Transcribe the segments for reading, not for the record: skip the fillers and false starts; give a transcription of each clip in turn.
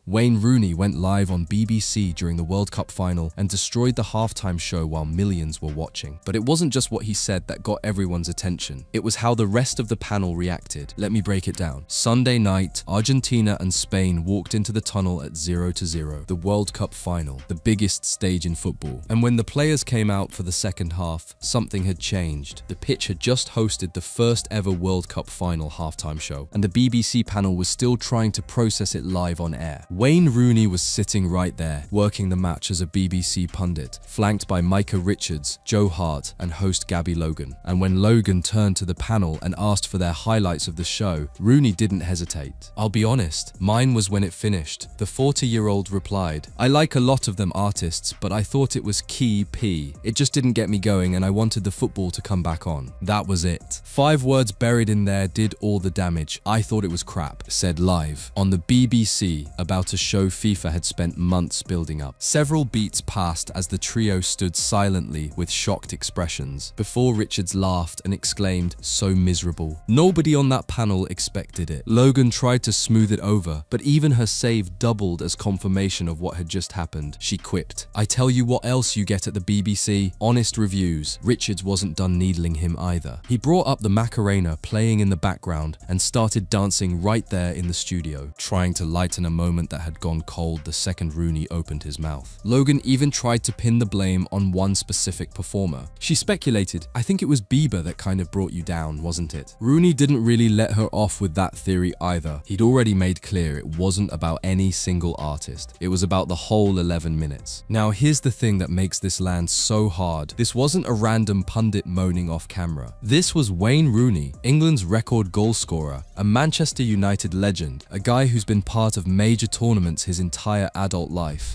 Wayne Rooney went live on BBC during the World Cup final and destroyed the halftime show while millions were watching. But it wasn't just what he said that got everyone's attention. It was how the rest of the panel reacted. Let me break it down. Sunday night, Argentina and Spain walked into the tunnel at 0-0, the World Cup final, the biggest stage in football. And when the players came out for the second half, something had changed. The pitch had just hosted the first ever World Cup final halftime show, and the BBC panel was still trying to process it live on air. Wayne Rooney was sitting right there, working the match as a BBC pundit, flanked by Micah Richards, Joe Hart, and host Gabby Logan. And when Logan turned to the panel and asked for their highlights of the show, Rooney didn't hesitate. "I'll be honest, mine was when it finished." The 40-year-old replied, "I like a lot of them artists, but I thought it was key P. It just didn't get me going and I wanted the football to come back on. That was it." 5 words buried in there did all the damage. "I thought it was crap," said live on the BBC about a show FIFA had spent months building up. Several beats passed as the trio stood silently with shocked expressions before Richards laughed and exclaimed, "So miserable." Nobody on that panel expected it. Logan tried to smooth it over, but even her save doubled as confirmation of what had just happened. She quipped, "I tell you what else you get at the BBC, honest reviews." Richards wasn't done needling him either. He brought up the Macarena playing in the background and started dancing right there in the studio, trying to lighten a moment that had gone cold the second Rooney opened his mouth. Logan even tried to pin the blame on one specific performer. She speculated, "I think it was Bieber that kind of brought you down, wasn't it?" Rooney didn't really let her off with that theory either. He'd already made clear it wasn't about any single artist. It was about the whole 11 minutes. Now here's the thing that makes this land so hard. This wasn't a random pundit moaning off camera. This was Wayne Rooney, England's record goal scorer, a Manchester United legend, a guy who's been part of major tournaments his entire adult life,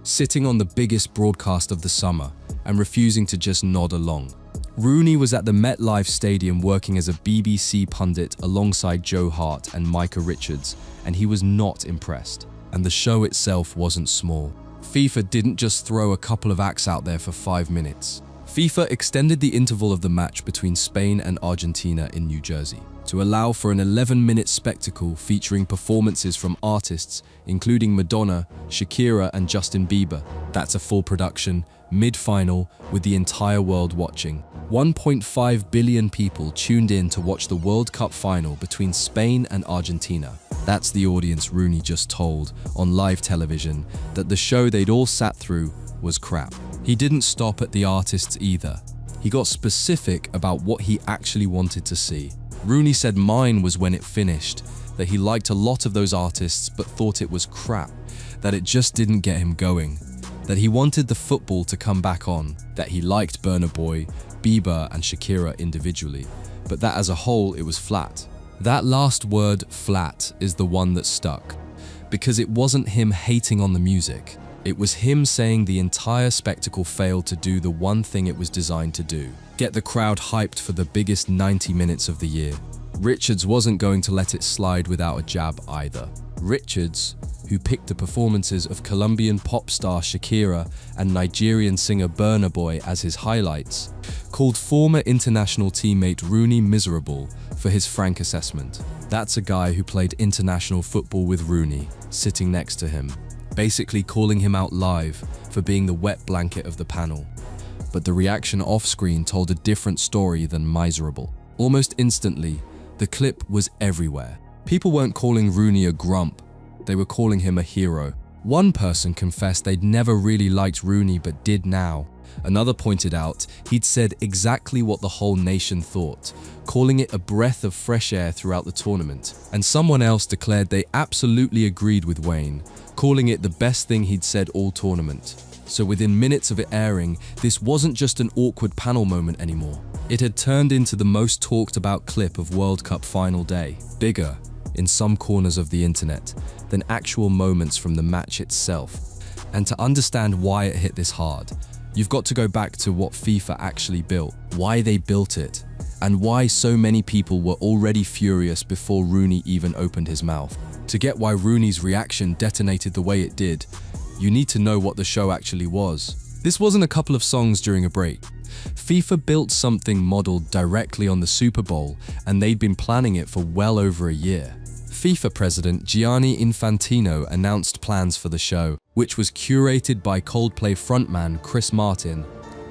sitting on the biggest broadcast of the summer and refusing to just nod along. Rooney was at the MetLife Stadium working as a BBC pundit alongside Joe Hart and Micah Richards, and he was not impressed. And the show itself wasn't small. FIFA didn't just throw a couple of acts out there for 5 minutes. FIFA extended the interval of the match between Spain and Argentina in New Jersey to allow for an 11-minute spectacle featuring performances from artists including Madonna, Shakira, and Justin Bieber. That's a full production, mid-final, with the entire world watching. 1.5 billion people tuned in to watch the World Cup final between Spain and Argentina. That's the audience Rooney just told on live television that the show they'd all sat through was crap. He didn't stop at the artists either. He got specific about what he actually wanted to see. Rooney said mine was when it finished, that he liked a lot of those artists but thought it was crap, that it just didn't get him going, that he wanted the football to come back on, that he liked Burna Boy, Bieber and Shakira individually, but that as a whole it was flat. That last word, flat, is the one that stuck, because it wasn't him hating on the music. It was him saying the entire spectacle failed to do the one thing it was designed to do: get the crowd hyped for the biggest 90 minutes of the year. Richards wasn't going to let it slide without a jab either. Richards, who picked the performances of Colombian pop star Shakira and Nigerian singer Burna Boy as his highlights, called former international teammate Rooney miserable for his frank assessment. That's a guy who played international football with Rooney, sitting next to him, basically calling him out live for being the wet blanket of the panel. But the reaction off-screen told a different story than miserable. Almost instantly, the clip was everywhere. People weren't calling Rooney a grump, they were calling him a hero. One person confessed they'd never really liked Rooney but did now. Another pointed out he'd said exactly what the whole nation thought, calling it a breath of fresh air throughout the tournament. And someone else declared they absolutely agreed with Wayne, calling it the best thing he'd said all tournament. So within minutes of it airing, this wasn't just an awkward panel moment anymore. It had turned into the most talked about clip of World Cup final day, bigger, in some corners of the internet, than actual moments from the match itself. And to understand why it hit this hard, you've got to go back to what FIFA actually built, why they built it, and why so many people were already furious before Rooney even opened his mouth. To get why Rooney's reaction detonated the way it did, you need to know what the show actually was. This wasn't a couple of songs during a break. FIFA built something modeled directly on the Super Bowl, and they'd been planning it for well over a year. FIFA president Gianni Infantino announced plans for the show, which was curated by Coldplay frontman Chris Martin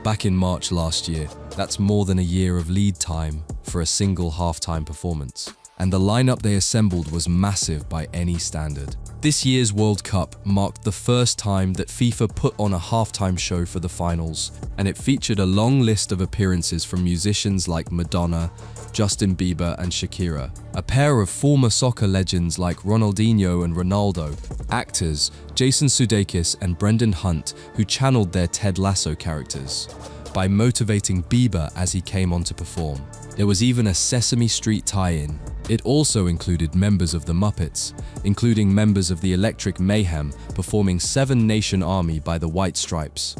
back in March last year. That's more than a year of lead time for a single halftime performance. And the lineup they assembled was massive by any standard. This year's World Cup marked the first time that FIFA put on a halftime show for the finals, and it featured a long list of appearances from musicians like Madonna, Justin Bieber and Shakira, a pair of former soccer legends like Ronaldinho and Ronaldo, actors Jason Sudeikis and Brendan Hunt, who channeled their Ted Lasso characters by motivating Bieber as he came on to perform. There was even a Sesame Street tie-in. It also included members of the Muppets, including members of the Electric Mayhem performing Seven Nation Army by the White Stripes.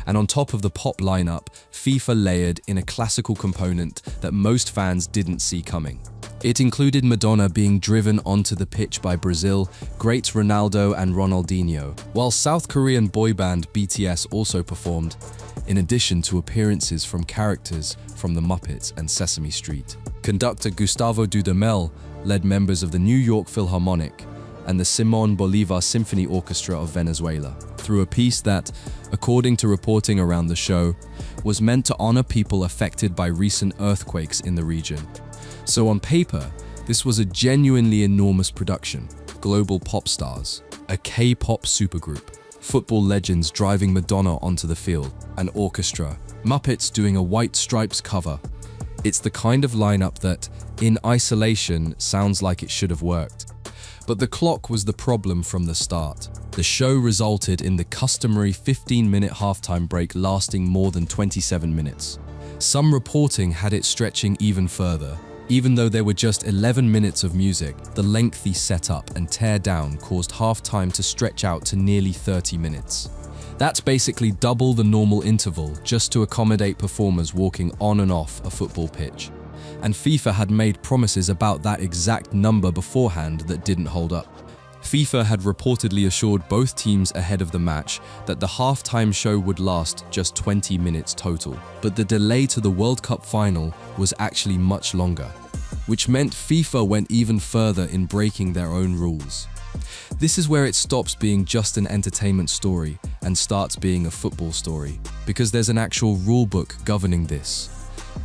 And on top of the pop lineup, FIFA layered in a classical component that most fans didn't see coming. It included Madonna being driven onto the pitch by Brazil, greats Ronaldo and Ronaldinho, while South Korean boy band BTS also performed, in addition to appearances from characters from the Muppets and Sesame Street. Conductor Gustavo Dudamel led members of the New York Philharmonic and the Simón Bolívar Symphony Orchestra of Venezuela through a piece that, according to reporting around the show, was meant to honor people affected by recent earthquakes in the region. So on paper, this was a genuinely enormous production. Global pop stars, a K-pop supergroup, football legends driving Madonna onto the field, an orchestra, Muppets doing a White Stripes cover. It's the kind of lineup that, in isolation, sounds like it should have worked. But the clock was the problem from the start. The show resulted in the customary 15-minute halftime break lasting more than 27 minutes. Some reporting had it stretching even further. Even though there were just 11 minutes of music, the lengthy setup and tear down caused halftime to stretch out to nearly 30 minutes. That's basically double the normal interval just to accommodate performers walking on and off a football pitch. And FIFA had made promises about that exact number beforehand that didn't hold up. FIFA had reportedly assured both teams ahead of the match that the halftime show would last just 20 minutes total. But the delay to the World Cup final was actually much longer, which meant FIFA went even further in breaking their own rules. This is where it stops being just an entertainment story and starts being a football story, because there's an actual rulebook governing this.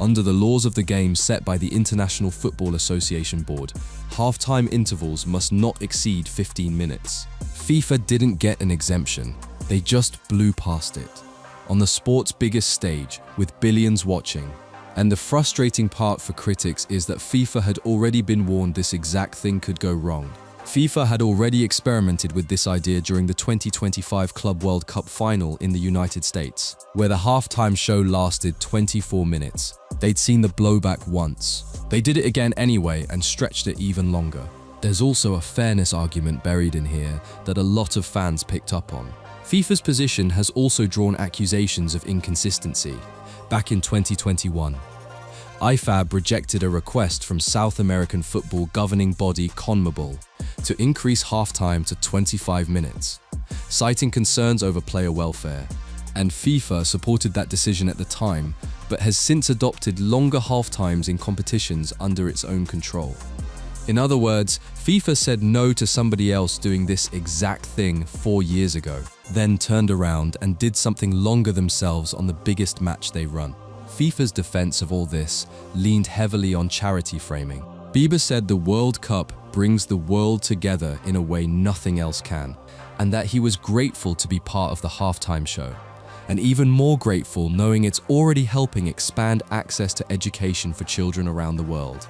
Under the laws of the game set by the International Football Association Board, halftime intervals must not exceed 15 minutes. FIFA didn't get an exemption, they just blew past it. On the sport's biggest stage, with billions watching. And the frustrating part for critics is that FIFA had already been warned this exact thing could go wrong. FIFA had already experimented with this idea during the 2025 Club World Cup final in the United States, where the halftime show lasted 24 minutes. They'd seen the blowback once. They did it again anyway and stretched it even longer. There's also a fairness argument buried in here that a lot of fans picked up on. FIFA's position has also drawn accusations of inconsistency. Back in 2021, IFAB rejected a request from South American football governing body CONMEBOL to increase halftime to 25 minutes, citing concerns over player welfare. And FIFA supported that decision at the time, but has since adopted longer halftimes in competitions under its own control. In other words, FIFA said no to somebody else doing this exact thing 4 years ago, then turned around and did something longer themselves on the biggest match they run. FIFA's defense of all this leaned heavily on charity framing. Bieber said the World Cup brings the world together in a way nothing else can, and that he was grateful to be part of the halftime show. And even more grateful knowing it's already helping expand access to education for children around the world.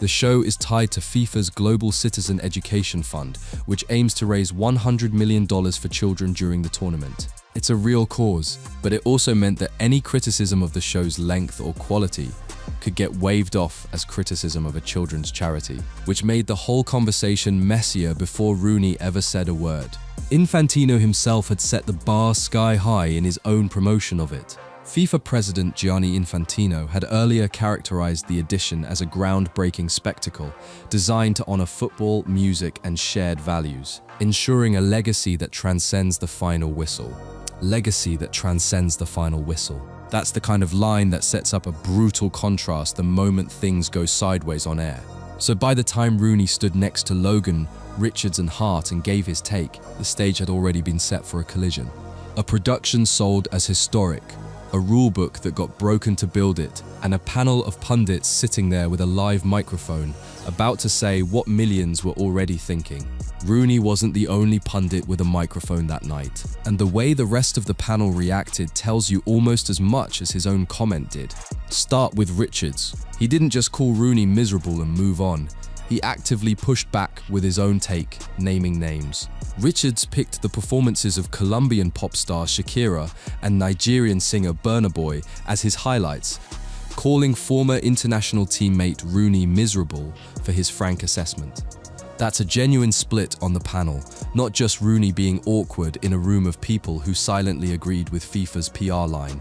The show is tied to FIFA's Global Citizen Education Fund, which aims to raise $100 million for children during the tournament. It's a real cause, but it also meant that any criticism of the show's length or quality could get waved off as criticism of a children's charity, which made the whole conversation messier before Rooney ever said a word. Infantino himself had set the bar sky high in his own promotion of it. FIFA president Gianni Infantino had earlier characterized the edition as a groundbreaking spectacle designed to honor football, music, and shared values, ensuring a legacy that transcends the final whistle. legacy that transcends the final whistle. That's the kind of line that sets up a brutal contrast the moment things go sideways on air. So by the time Rooney stood next to Logan, Richards and Hart and gave his take, the stage had already been set for a collision. A production sold as historic, a rulebook that got broken to build it, and a panel of pundits sitting there with a live microphone, about to say what millions were already thinking. Rooney wasn't the only pundit with a microphone that night, and the way the rest of the panel reacted tells you almost as much as his own comment did. Start with Richards. He didn't just call Rooney miserable and move on. He actively pushed back with his own take, naming names. Richards picked the performances of Colombian pop star Shakira and Nigerian singer Burna Boy as his highlights, calling former international teammate Rooney miserable for his frank assessment. That's a genuine split on the panel, not just Rooney being awkward in a room of people who silently agreed with FIFA's PR line.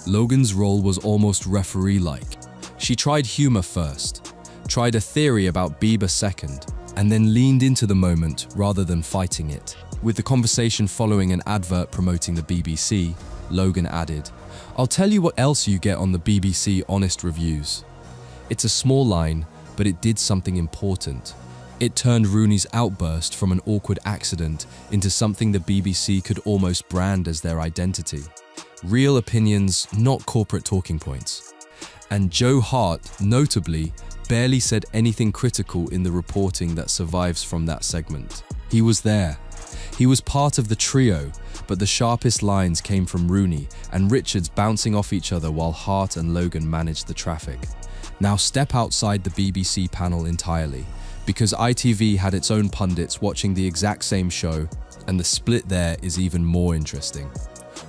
Logan's role was almost referee-like. She tried humor first, tried a theory about Bieber second, and then leaned into the moment rather than fighting it. With the conversation following an advert promoting the BBC, Logan added, "I'll tell you what else you get on the BBC honest reviews." It's a small line, but it did something important. It turned Rooney's outburst from an awkward accident into something the BBC could almost brand as their identity. Real opinions, not corporate talking points. And Joe Hart, notably, barely said anything critical in the reporting that survives from that segment. He was there. He was part of the trio, but the sharpest lines came from Rooney and Richards bouncing off each other while Hart and Logan managed the traffic. Now step outside the BBC panel entirely, because ITV had its own pundits watching the exact same show, and the split there is even more interesting.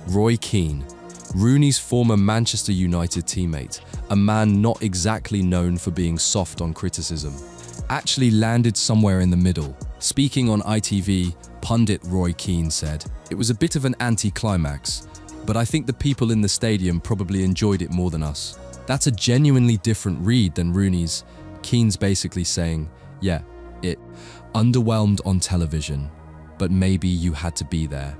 Roy Keane, Rooney's former Manchester United teammate, a man not exactly known for being soft on criticism, actually landed somewhere in the middle. Speaking on ITV, pundit Roy Keane said, "It was a bit of an anti-climax, but I think the people in the stadium probably enjoyed it more than us." That's a genuinely different read than Rooney's. Keane's basically saying, yeah, it underwhelmed on television, but maybe you had to be there.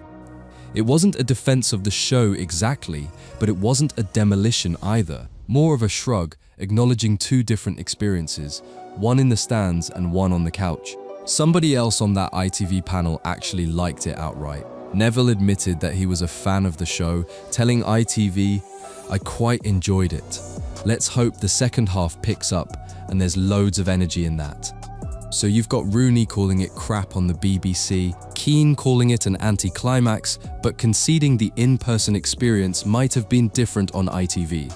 It wasn't a defense of the show exactly, but it wasn't a demolition either. More of a shrug, acknowledging two different experiences, one in the stands and one on the couch. Somebody else on that ITV panel actually liked it outright. Neville admitted that he was a fan of the show, telling ITV, "I quite enjoyed it. Let's hope the second half picks up and there's loads of energy in that." So you've got Rooney calling it crap on the BBC, Keane calling it an anti-climax, but conceding the in-person experience might have been different on ITV,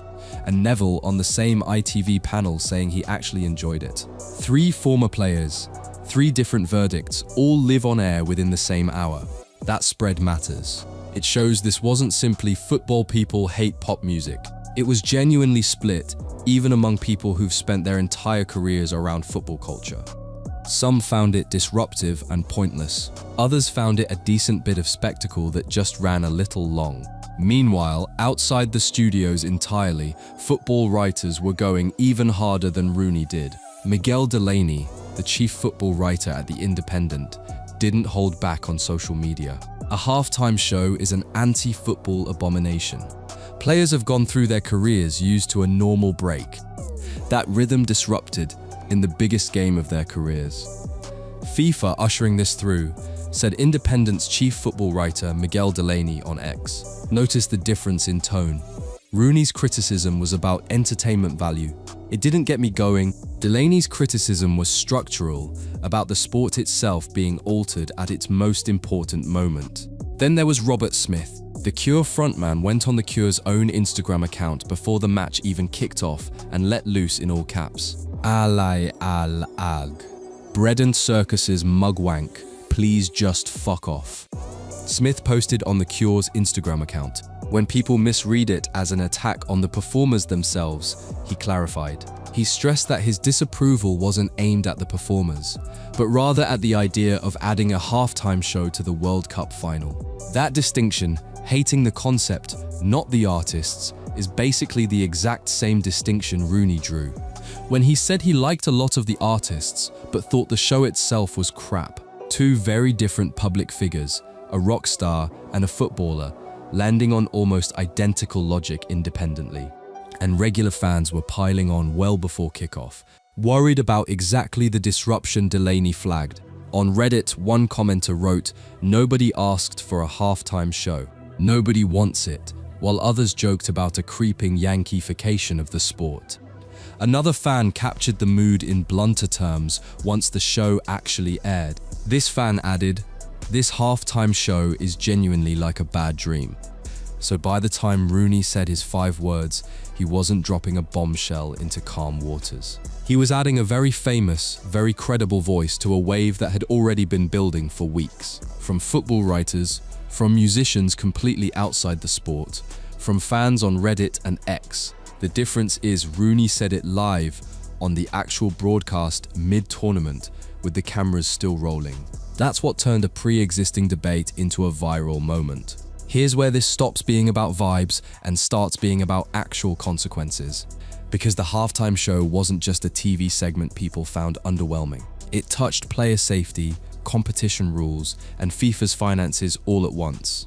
and Neville on the same ITV panel saying he actually enjoyed it. Three former players, three different verdicts, all live on air within the same hour. That spread matters. It shows this wasn't simply football people hate pop music. It was genuinely split, even among people who've spent their entire careers around football culture. Some found it disruptive and pointless. Others found it a decent bit of spectacle that just ran a little long. Meanwhile, outside the studios entirely, football writers were going even harder than Rooney did. Miguel Delaney, the chief football writer at The Independent, didn't hold back on social media. A halftime show is an anti-football abomination. Players have gone through their careers used to a normal break. That rhythm disrupted in the biggest game of their careers. FIFA, ushering this through, said Independent's chief football writer Miguel Delaney on X. Notice the difference in tone. Rooney's criticism was about entertainment value. It didn't get me going. Delaney's criticism was structural, about the sport itself being altered at its most important moment. Then there was Robert Smith. The Cure frontman went on the Cure's own Instagram account before the match even kicked off and let loose in all caps. Alay al-ag. Bread and circuses mugwank, please just fuck off. Smith posted on the Cure's Instagram account. When people misread it as an attack on the performers themselves, he clarified. He stressed that his disapproval wasn't aimed at the performers, but rather at the idea of adding a halftime show to the World Cup final. That distinction, hating the concept, not the artists, is basically the exact same distinction Rooney drew. When he said he liked a lot of the artists, but thought the show itself was crap. Two very different public figures, a rock star and a footballer, landing on almost identical logic independently. And regular fans were piling on well before kickoff, worried about exactly the disruption Delaney flagged. On Reddit, one commenter wrote, "Nobody asked for a halftime show. Nobody wants it," while others joked about a creeping Yankeefication of the sport. Another fan captured the mood in blunter terms once the show actually aired. This fan added, "This halftime show is genuinely like a bad dream." So by the time Rooney said his 5 words, he wasn't dropping a bombshell into calm waters. He was adding a very famous, very credible voice to a wave that had already been building for weeks. From football writers, from musicians completely outside the sport, from fans on Reddit and X. The difference is Rooney said it live on the actual broadcast mid-tournament with the cameras still rolling. That's what turned a pre-existing debate into a viral moment. Here's where this stops being about vibes and starts being about actual consequences. Because the halftime show wasn't just a TV segment people found underwhelming. It touched player safety, competition rules, and FIFA's finances all at once.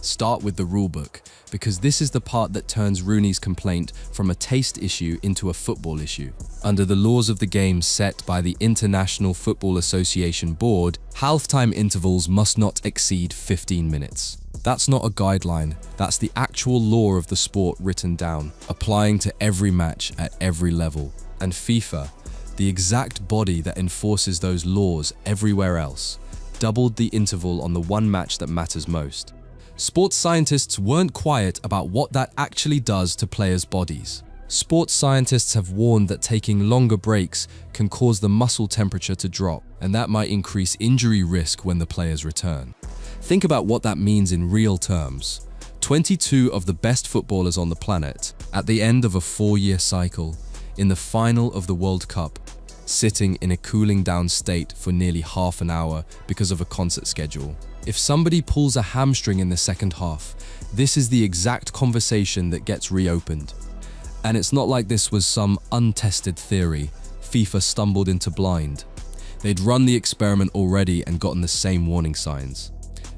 Start with the rulebook, because this is the part that turns Rooney's complaint from a taste issue into a football issue. Under the laws of the game set by the International Football Association Board, halftime intervals must not exceed 15 minutes. That's not a guideline, that's the actual law of the sport written down, applying to every match at every level. And FIFA, the exact body that enforces those laws everywhere else, doubled the interval on the one match that matters most. Sports scientists weren't quiet about what that actually does to players' bodies. Sports scientists have warned that taking longer breaks can cause the muscle temperature to drop, and that might increase injury risk when the players return. Think about what that means in real terms. 22 of the best footballers on the planet, at the end of a 4-year cycle, in the final of the World Cup, sitting in a cooling down state for nearly half an hour because of a concert schedule. If somebody pulls a hamstring in the second half, this is the exact conversation that gets reopened. And it's not like this was some untested theory FIFA stumbled into blind. They'd run the experiment already and gotten the same warning signs.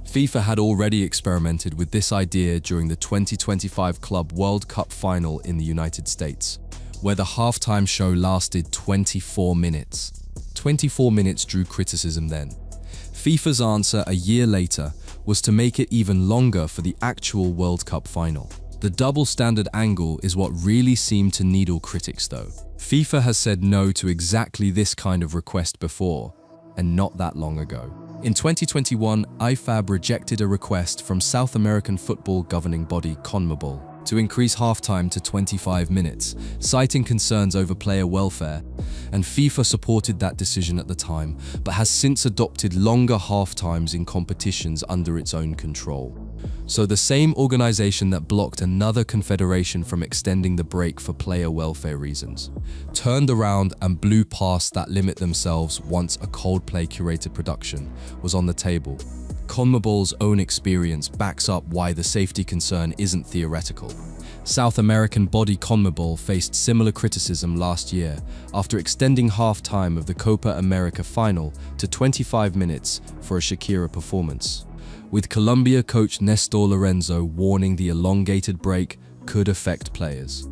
FIFA had already experimented with this idea during the 2025 Club World Cup final in the United States, where the halftime show lasted 24 minutes. 24 minutes drew criticism then. FIFA's answer a year later was to make it even longer for the actual World Cup final. The double standard angle is what really seemed to needle critics though. FIFA has said no to exactly this kind of request before, and not that long ago. In 2021, IFAB rejected a request from South American football governing body CONMEBOL to increase halftime to 25 minutes, citing concerns over player welfare, and FIFA supported that decision at the time, but has since adopted longer halftimes in competitions under its own control. So the same organization that blocked another confederation from extending the break for player welfare reasons, turned around and blew past that limit themselves once a Coldplay curated production was on the table. CONMEBOL's own experience backs up why the safety concern isn't theoretical. South American body CONMEBOL faced similar criticism last year after extending halftime of the Copa America final to 25 minutes for a Shakira performance, with Colombia coach Nestor Lorenzo warning the elongated break could affect players.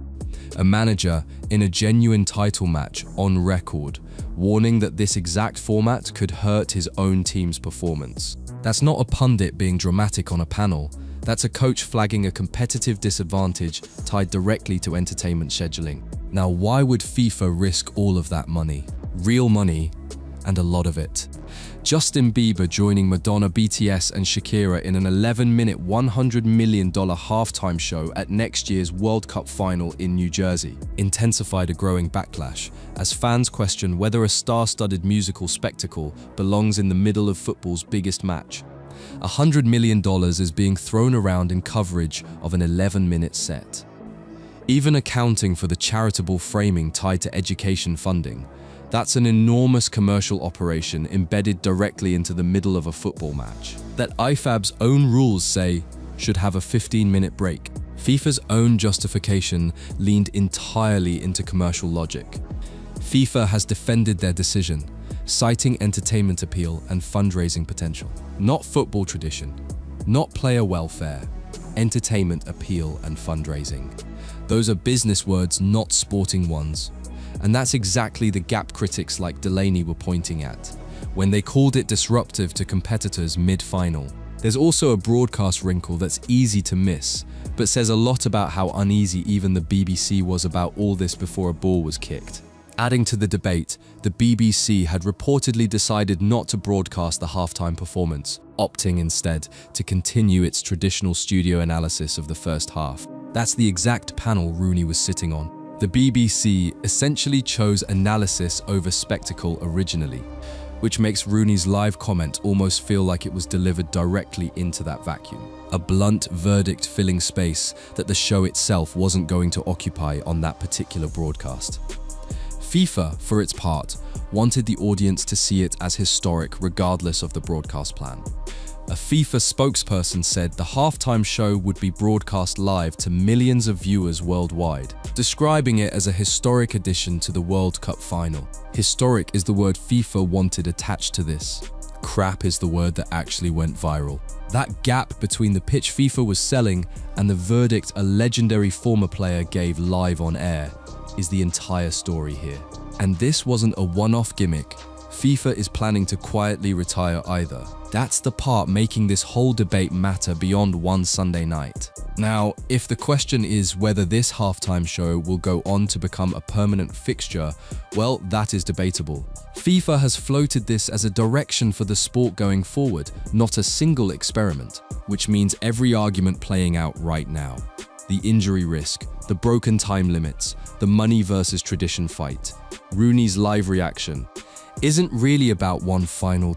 A manager in a genuine title match on record warning that this exact format could hurt his own team's performance. That's not a pundit being dramatic on a panel, that's a coach flagging a competitive disadvantage tied directly to entertainment scheduling. Now, why would FIFA risk all of that money? Real money, and a lot of it. Justin Bieber joining Madonna, BTS, and Shakira in an 11-minute, $100 million halftime show at next year's World Cup final in New Jersey intensified a growing backlash as fans question whether a star-studded musical spectacle belongs in the middle of football's biggest match. $100 million is being thrown around in coverage of an 11-minute set. Even accounting for the charitable framing tied to education funding, that's an enormous commercial operation embedded directly into the middle of a football match that IFAB's own rules say should have a 15-minute break. FIFA's own justification leaned entirely into commercial logic. FIFA has defended their decision, citing entertainment appeal and fundraising potential. Not football tradition, not player welfare, entertainment appeal and fundraising. Those are business words, not sporting ones. And that's exactly the gap critics like Delaney were pointing at, when they called it disruptive to competitors mid-final. There's also a broadcast wrinkle that's easy to miss, but says a lot about how uneasy even the BBC was about all this before a ball was kicked. Adding to the debate, the BBC had reportedly decided not to broadcast the halftime performance, opting instead to continue its traditional studio analysis of the first half. That's the exact panel Rooney was sitting on. The BBC essentially chose analysis over spectacle originally, which makes Rooney's live comment almost feel like it was delivered directly into that vacuum. A blunt verdict filling space that the show itself wasn't going to occupy on that particular broadcast. FIFA, for its part, wanted the audience to see it as historic regardless of the broadcast plan. A FIFA spokesperson said the halftime show would be broadcast live to millions of viewers worldwide, describing it as a historic addition to the World Cup final. Historic is the word FIFA wanted attached to this. Crap is the word that actually went viral. That gap between the pitch FIFA was selling and the verdict a legendary former player gave live on air is the entire story here. And this wasn't a one-off gimmick. FIFA is planning to quietly retire either. That's the part making this whole debate matter beyond one Sunday night. Now, if the question is whether this halftime show will go on to become a permanent fixture, well, that is debatable. FIFA has floated this as a direction for the sport going forward, not a single experiment, which means every argument playing out right now. The injury risk, the broken time limits, the money versus tradition fight, Rooney's live reaction, isn't really about one final.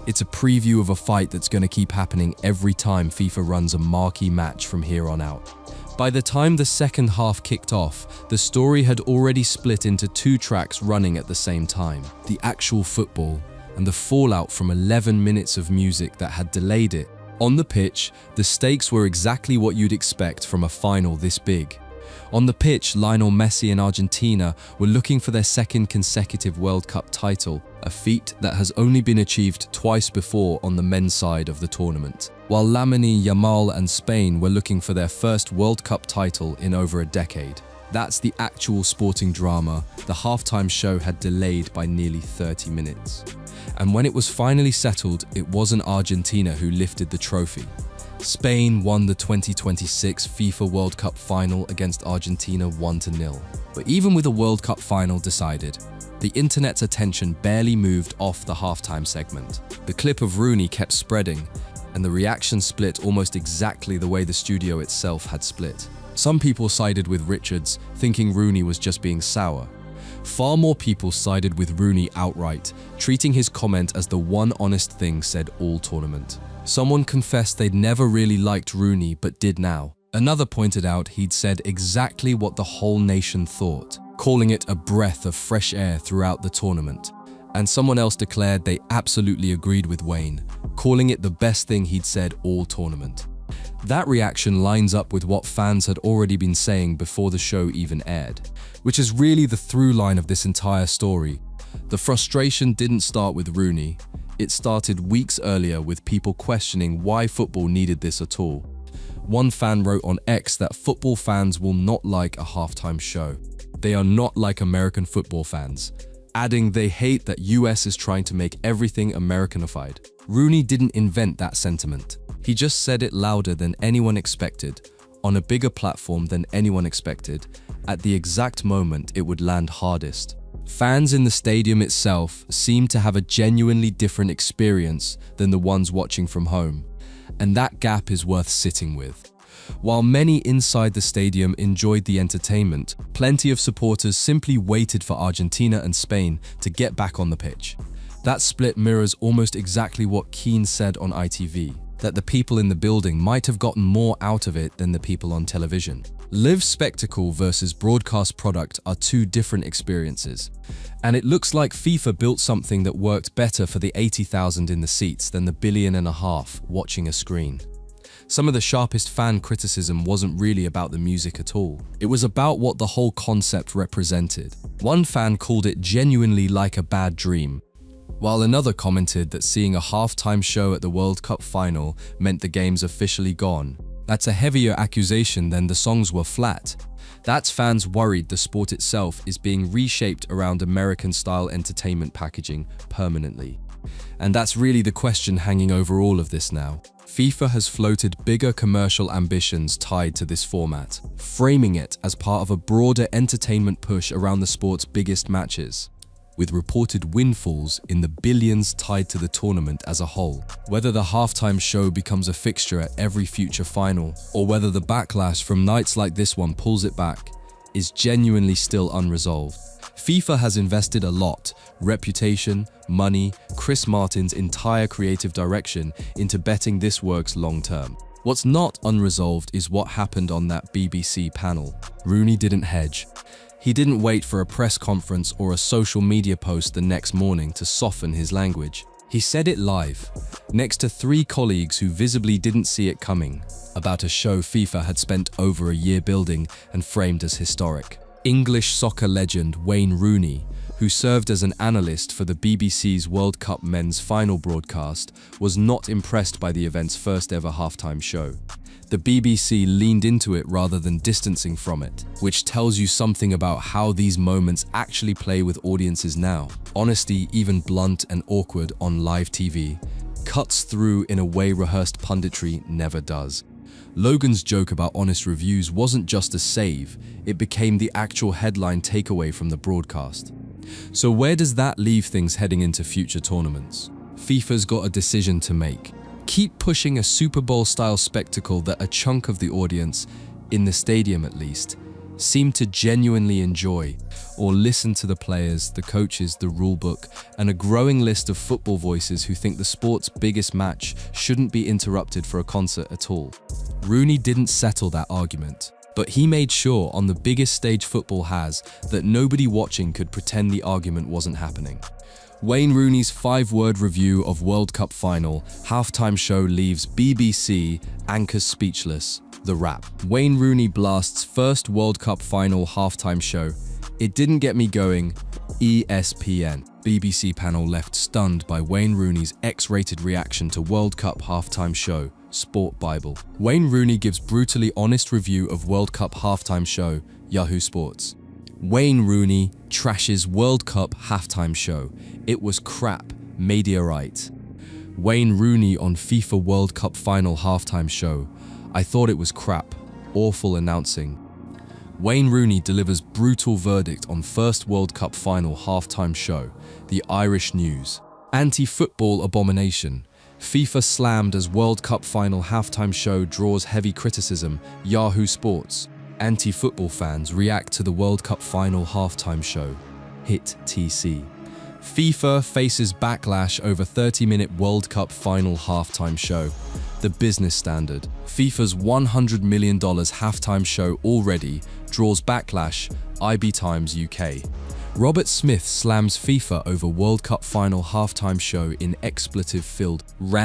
It's a preview of a fight that's going to keep happening every time FIFA runs a marquee match from here on out. By the time the second half kicked off, the story had already split into two tracks running at the same time. The actual football and the fallout from 11 minutes of music that had delayed it. On the pitch, the stakes were exactly what you'd expect from a final this big. On the pitch, Lionel Messi and Argentina were looking for their second consecutive World Cup title, a feat that has only been achieved twice before on the men's side of the tournament. While Lamine Yamal and Spain were looking for their first World Cup title in over a decade. That's the actual sporting drama the halftime show had delayed by nearly 30 minutes. And when it was finally settled, it wasn't Argentina who lifted the trophy. Spain won the 2026 FIFA World Cup final against Argentina 1-0. But even with a World Cup final decided, the internet's attention barely moved off the halftime segment. The clip of Rooney kept spreading, and the reaction split almost exactly the way the studio itself had split. Some people sided with Richards, thinking Rooney was just being sour. Far more people sided with Rooney outright, treating his comment as the one honest thing said all tournament. Someone confessed they'd never really liked Rooney but did now. Another pointed out he'd said exactly what the whole nation thought, calling it a breath of fresh air throughout the tournament. And someone else declared they absolutely agreed with Wayne, calling it the best thing he'd said all tournament. That reaction lines up with what fans had already been saying before the show even aired, which is really the through line of this entire story. The frustration didn't start with Rooney. It started weeks earlier with people questioning why football needed this at all. One fan wrote on X that football fans will not like a halftime show. They are not like American football fans, adding they hate that US is trying to make everything Americanified. Rooney didn't invent that sentiment. He just said it louder than anyone expected, on a bigger platform than anyone expected, at the exact moment it would land hardest. Fans in the stadium itself seemed to have a genuinely different experience than the ones watching from home, and that gap is worth sitting with. While many inside the stadium enjoyed the entertainment, plenty of supporters simply waited for Argentina and Spain to get back on the pitch. That split mirrors almost exactly what Keane said on ITV, that the people in the building might have gotten more out of it than the people on television. Live spectacle versus broadcast product are two different experiences, and it looks like FIFA built something that worked better for the 80,000 in the seats than the 1.5 billion watching a screen. Some of the sharpest fan criticism wasn't really about the music at all. It was about what the whole concept represented. One fan called it genuinely like a bad dream, while another commented that seeing a halftime show at the World Cup final meant the game's officially gone. That's a heavier accusation than the songs were flat. That's fans worried the sport itself is being reshaped around American-style entertainment packaging permanently. And that's really the question hanging over all of this now. FIFA has floated bigger commercial ambitions tied to this format, framing it as part of a broader entertainment push around the sport's biggest matches, with reported windfalls in the billions tied to the tournament as a whole. Whether the halftime show becomes a fixture at every future final, or whether the backlash from nights like this one pulls it back, is genuinely still unresolved. FIFA has invested a lot, reputation, money, Chris Martin's entire creative direction into betting this works long-term. What's not unresolved is what happened on that BBC panel. Rooney didn't hedge. He didn't wait for a press conference or a social media post the next morning to soften his language. He said it live, next to 3 colleagues who visibly didn't see it coming, about a show FIFA had spent over a year building and framed as historic. English soccer legend Wayne Rooney, who served as an analyst for the BBC's World Cup men's final broadcast, was not impressed by the event's first ever halftime show. The BBC leaned into it rather than distancing from it, which tells you something about how these moments actually play with audiences now. Honesty, even blunt and awkward on live TV, cuts through in a way rehearsed punditry never does. Logan's joke about honest reviews wasn't just a save, it became the actual headline takeaway from the broadcast. So where does that leave things heading into future tournaments? FIFA's got a decision to make. Keep pushing a Super Bowl-style spectacle that a chunk of the audience, in the stadium at least, seem to genuinely enjoy, or listen to the players, the coaches, the rulebook, and a growing list of football voices who think the sport's biggest match shouldn't be interrupted for a concert at all. Rooney didn't settle that argument, but he made sure on the biggest stage football has that nobody watching could pretend the argument wasn't happening. Wayne Rooney's 5-word review of World Cup final halftime show leaves BBC anchors speechless. The rap. Wayne Rooney blasts first World Cup final halftime show. It didn't get me going. ESPN. BBC panel left stunned by Wayne Rooney's X-rated reaction to World Cup halftime show. Sport Bible. Wayne Rooney gives brutally honest review of World Cup halftime show. Yahoo Sports. Wayne Rooney trashes World Cup halftime show. It was crap. Mediarite. Wayne Rooney on FIFA World Cup final halftime show. I thought it was crap. Awful announcing. Wayne Rooney delivers brutal verdict on first World Cup final halftime show. The Irish News. Anti-football abomination. FIFA slammed as World Cup final halftime show draws heavy criticism. Yahoo Sports. Anti-football fans react to the World Cup final halftime show. Hit TC. FIFA faces backlash over 30-minute World Cup final halftime show. The Business Standard. FIFA's $100 million halftime show already draws backlash. IB Times UK. Robert Smith slams FIFA over World Cup final halftime show in expletive-filled rant.